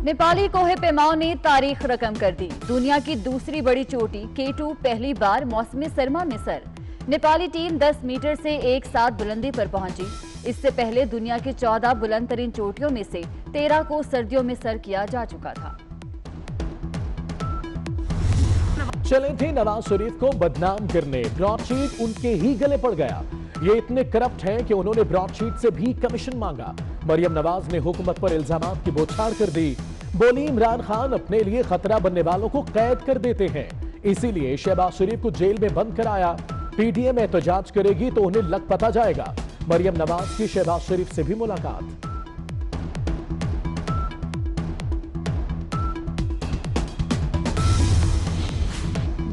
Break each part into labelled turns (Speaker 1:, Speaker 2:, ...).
Speaker 1: नेपाली कोहे पेमाओ ने तारीख रकम कर दी। दुनिया की दूसरी बड़ी चोटी K2 पहली बार मौसमी सरमा में सर। नेपाली टीम 10 मीटर से एक साथ बुलंदी पर पहुंची। इससे पहले दुनिया की 14 बुलंद तरीन चोटियों में से 13 को सर्दियों में सर किया जा चुका था।
Speaker 2: चले थे नवाज शरीफ को बदनाम करने, ब्रॉडशीट उनके ही गले पड़ गया। ये इतने करप्ट हैं कि उन्होंने ब्रॉडशीट से भी कमीशन मांगा। मरियम नवाज ने हुकूमत पर इल्जामात की बौछार कर दी। बोली इमरान खान अपने लिए खतरा बनने वालों को कैद कर देते हैं, इसीलिए शहबाज शरीफ को जेल में बंद कराया। पीटीएम एहतजाज करेगी तो उन्हें लग पता जाएगा। मरियम नवाज की शहबाज शरीफ से भी मुलाकात।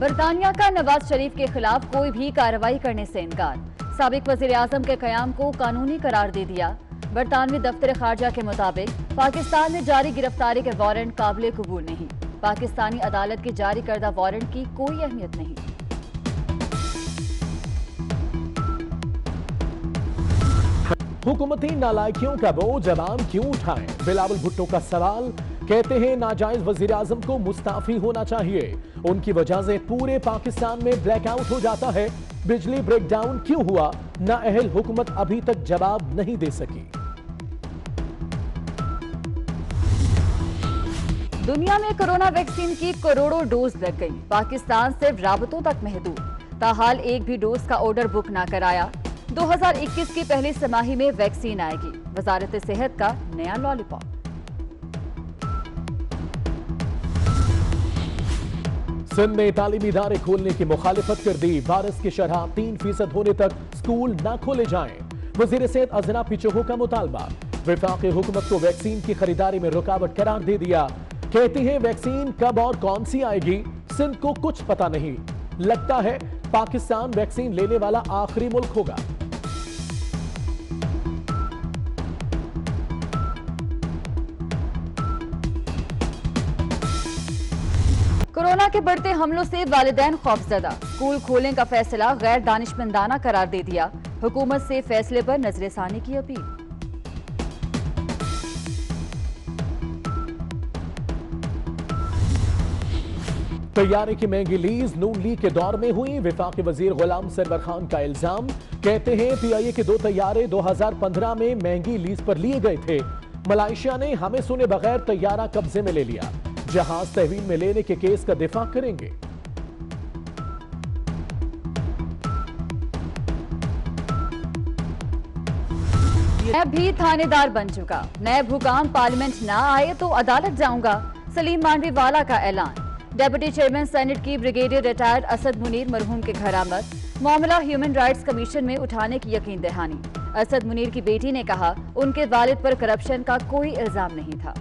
Speaker 1: बरतानिया का नवाज शरीफ के खिलाफ कोई भी कार्रवाई करने से इनकार। साबिक वजीर आजम के कयाम को कानूनी करार दे दिया। बरतानवी दफ्तर खारजा के मुताबिक पाकिस्तान में जारी गिरफ्तारी के वारंट काबिल कबूल नहीं। पाकिस्तानी अदालत के जारी करदा वारंट की कोई अहमियत नहीं।
Speaker 2: हुकूमती नालायकियों का बोझ अवाम क्यों उठाएं? बिलावल भुट्टो का सवाल। कहते हैं नाजायज वजीर आजम को मुस्ताफी होना चाहिए। उनकी वजह से पूरे पाकिस्तान में ब्लैकआउट हो जाता है। बिजली ब्रेकडाउन क्यों हुआ? नाअहल हुकूमत अभी तक जवाब नहीं दे सकी।
Speaker 1: दुनिया में कोरोना वैक्सीन की करोड़ों डोज लग गई। पाकिस्तान सिर्फ राबतों तक महदूद। ताहाल एक भी डोज का ऑर्डर बुक ना कराया। 2021 की पहली तिमाही में वैक्सीन आएगी। वजारत सेहत का नया लॉलीपॉप।
Speaker 2: सिंध में तालीमी इदारे खोलने की मुखालिफत कर दी। वायरस की शरह 3% होने तक स्कूल न खोले जाएं। वजीर सेहत अजना पिचोहो का मुतालबा। वफाकी हुकूमत को वैक्सीन की खरीदारी में रुकावट करार दे दिया। कहती है वैक्सीन कब और कौन सी आएगी सिंध को कुछ पता नहीं। लगता है पाकिस्तान वैक्सीन लेने वाला आखिरी मुल्क होगा।
Speaker 1: कोरोना के बढ़ते हमलों से वालिदैन खौफजदा। स्कूल खोलने का फैसला गैर दानिशमंदाना करार दे दिया। हुकूमत से फैसले पर नजरसानी की अपील।
Speaker 2: तैयारे की महंगी लीज नून लीग के दौर में हुई। वफाकी वजीर गुलाम सरवर खान का इल्जाम। कहते हैं पीआईए के 2 तैयारे 2015 में महंगी लीज पर लिए गए थे। मलेशिया ने हमें सुने बगैर तैयारा कब्जे में ले लिया। जहाज तहवील में लेने के केस का दिफा करेंगे।
Speaker 1: मैं भी थानेदार बन चुका। नैब हुकाम पार्लियामेंट ना आए तो अदालत जाऊंगा। सलीम मांडवीवाला का ऐलान। डेप्यूटी चेयरमैन सेनेट की ब्रिगेडियर रिटायर्ड असद मुनीर मरहूम के घर आमद। मामला ह्यूमन राइट्स कमीशन में उठाने की यकीन दहानी। असद मुनीर की बेटी ने कहा उनके वालिद पर करप्शन का कोई इल्जाम नहीं था।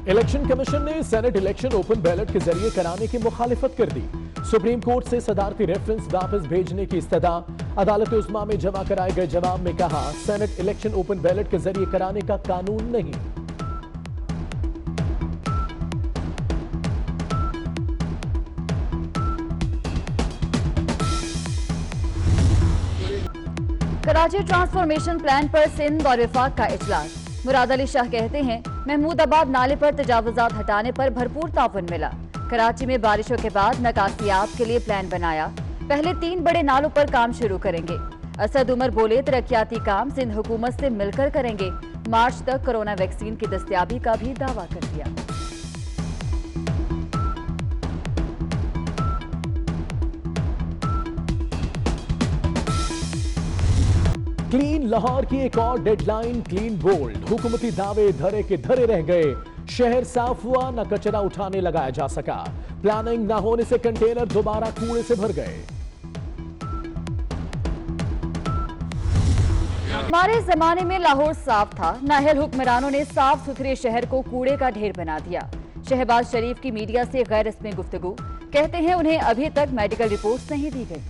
Speaker 2: इलेक्शन कमीशन ने सेनेट इलेक्शन ओपन बैलेट के जरिए कराने की मुखालिफत कर दी। सुप्रीम कोर्ट से सदारती रेफरेंस वापस भेजने की इस्तदा। अदालत उस्मा में जमा कराए गए जवाब में कहा सेनेट इलेक्शन ओपन बैलेट के जरिए कराने का कानून नहीं।
Speaker 1: कराची ट्रांसफॉर्मेशन प्लान पर सिंध और विफाक का इजलास। मुराद अली शाह कहते हैं महमूदाबाद नाले पर तजावुजात हटाने पर भरपूर ताउन मिला। कराची में बारिशों के बाद नकासियाब के लिए प्लान बनाया। पहले 3 बड़े नालों पर काम शुरू करेंगे। असद उमर बोले तरक्याती काम सिंध हुकूमत से मिलकर करेंगे। मार्च तक कोरोना वैक्सीन की दस्तयाबी का भी दावा कर दिया।
Speaker 2: क्लीन लाहौर की एक और डेडलाइन क्लीन बोल्ड। हुकूमती दावे धरे के धरे रह गए। शहर साफ हुआ न कचरा उठाने लगाया जा सका। प्लानिंग न होने से कंटेनर दोबारा कूड़े से भर गए।
Speaker 1: हमारे जमाने में लाहौर साफ था। नाअहल हुक्मरानों ने साफ सुथरे शहर को कूड़े का ढेर बना दिया। शहबाज शरीफ की मीडिया से गैर रस्मी गुफ्तगू। कहते हैं उन्हें अभी तक मेडिकल रिपोर्ट्स नहीं दी गई।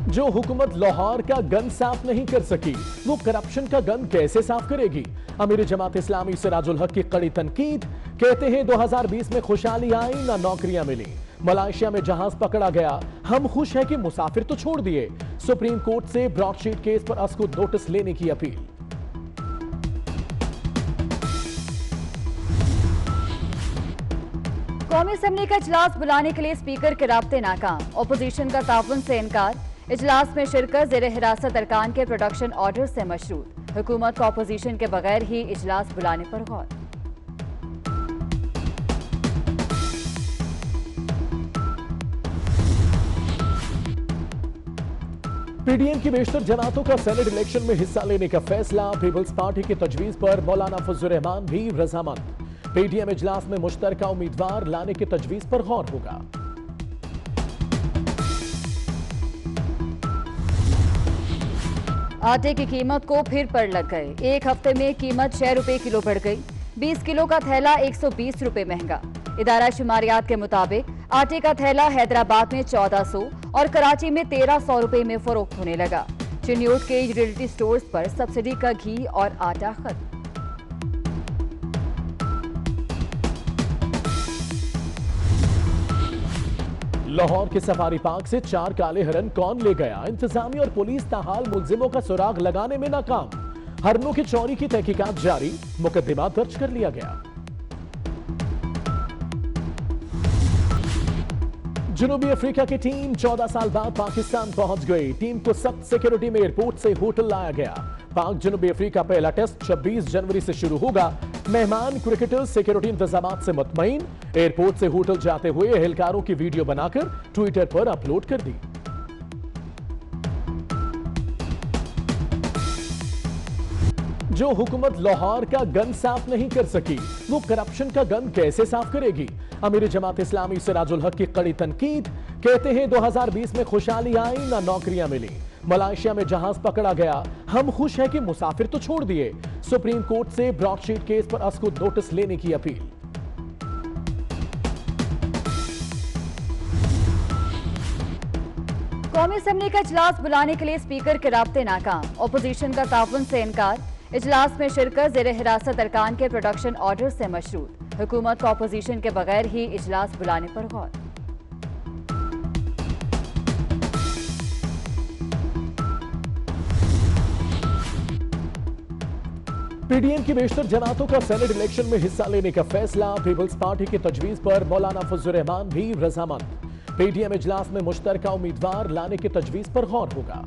Speaker 2: जो हुकूमत लाहौर का गन साफ नहीं कर सकी वो करप्शन का गन कैसे साफ करेगी? अमीर जमात इस्लामी सिराजुल हक की कड़ी तनकीद। कहते हैं 2020 में खुशहाली आई ना नौकरियां मिली। मलेशिया में जहाज पकड़ा गया, हम खुश हैं कि मुसाफिर तो छोड़ दिए। सुप्रीम कोर्ट से ब्रॉडशीट केस पर असकुद नोटिस लेने की अपील।
Speaker 1: कौमी असेंबली का इजलास बुलाने के लिए स्पीकर के राब्ते नाकाम, ऑपोजिशन का ताउन से इनकार। इजलास में शिरकत ज़ेर हिरासत अरकान के प्रोडक्शन ऑर्डर से मशरूत। हुकूमत का ऑपोजिशन के बगैर ही इजलास बुलाने पर गौर।
Speaker 2: पीडीएम की बेशतर जमातों का सेनेट इलेक्शन में हिस्सा लेने का फैसला। पीपल्स पार्टी की तजवीज पर मौलाना फजल रहमान भी रजामंद। पीडीएम इजलास में मुश्तरका उम्मीदवार लाने की तजवीज पर गौर होगा।
Speaker 1: आटे की कीमत को फिर पर लग गए। एक हफ्ते में कीमत 6 रुपए किलो बढ़ गई। 20 किलो का थैला 120 रुपए महंगा। इदारा शुमारियात के मुताबिक आटे का थैला हैदराबाद में 1400 और कराची में 1300 रुपए में फरोख्त होने लगा। चिन्यूट के यूटिलिटी स्टोर्स पर सब्सिडी का घी और आटा खत्म।
Speaker 2: लाहौर के सफारी पार्क से 4 काले हिरन कौन ले गया? इंतजामिया और पुलिस ताहाल मुलजिमों का सुराग लगाने में नाकाम। हरनों की चोरी की तहकीकात जारी, मुकदमा दर्ज कर लिया गया। जनूबी अफ्रीका की टीम 14 साल बाद पाकिस्तान पहुंच गई। टीम को सख्त सिक्योरिटी में एयरपोर्ट से होटल लाया गया। पाक जनूबी अफ्रीका पहला टेस्ट 26 जनवरी से शुरू होगा। मेहमान क्रिकेटर्स सिक्योरिटी इंतजाम से मुतमईन। एयरपोर्ट से होटल जाते हुए एहलकारों की वीडियो बनाकर ट्विटर पर अपलोड कर दी। जो हुकूमत लाहौर का गन साफ नहीं कर सकी, वो करप्शन का गन कैसे साफ करेगी? अमीर जमात इस्लामी सिराजुल हक की कड़ी तनकीद। कहते हैं 2020 में खुशहाली आई ना नौकरियां मिली। मलेशिया में जहाज पकड़ा गया, हम खुश हैं कि मुसाफिर तो छोड़ दिए। सुप्रीम कोर्ट से ब्रॉडशीट केस पर असकुद नोटिस लेने की अपील।
Speaker 1: कौमी असेंबली का इजलास बुलाने के लिए स्पीकर के राब्ते नाकाम, ऑपोजिशन का ताउन से इनकार। इजलास में शिरकत ज़ेर हिरासत अरकान के प्रोडक्शन ऑर्डर से मशरूत। हुकूमत का ऑपोजिशन के बगैर ही इजलास बुलाने पर गौर।
Speaker 2: पीडीएम की बेशतर जमातों का सेनेट इलेक्शन में हिस्सा लेने का फैसला। पीपल्स पार्टी की तजवीज पर मौलाना फजल रहमान भी रजामंद। पीडीएम इजलास में मुश्तरका उम्मीदवार लाने की तजवीज पर गौर होगा।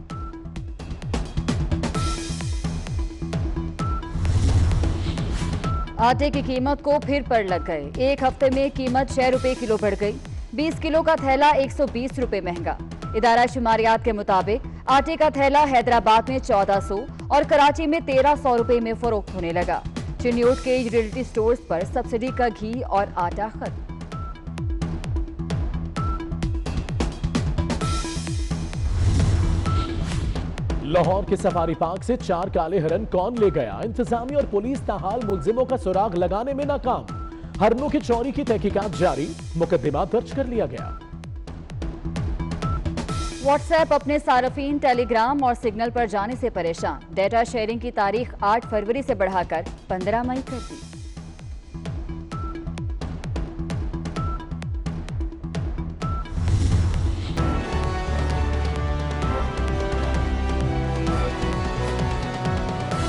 Speaker 1: आटे की कीमत को फिर पर लग गए। एक हफ्ते में कीमत 6 रुपए किलो बढ़ गई। 20 किलो का थैला 120 रुपए महंगा। इदारा शुमारियात के मुताबिक आटे का थैला हैदराबाद में 1400 और कराची में 1300 रुपए में फरोख्त होने लगा। चिन्यूट के यूटिलिटी स्टोर्स पर सब्सिडी का घी और आटा खत्म।
Speaker 2: लाहौर के सफारी पार्क से 4 काले हिरन कौन ले गया? इंतजामिया और पुलिस ताहाल मुलजिमों का सुराग लगाने में नाकाम। हरनों की चोरी की तहकीकात जारी, मुकदमा दर्ज कर लिया गया।
Speaker 1: व्हाट्सएप अपने सार्फिन टेलीग्राम और सिग्नल पर जाने से परेशान। डेटा शेयरिंग की तारीख 8 फरवरी से बढ़ाकर 15 मई कर दी।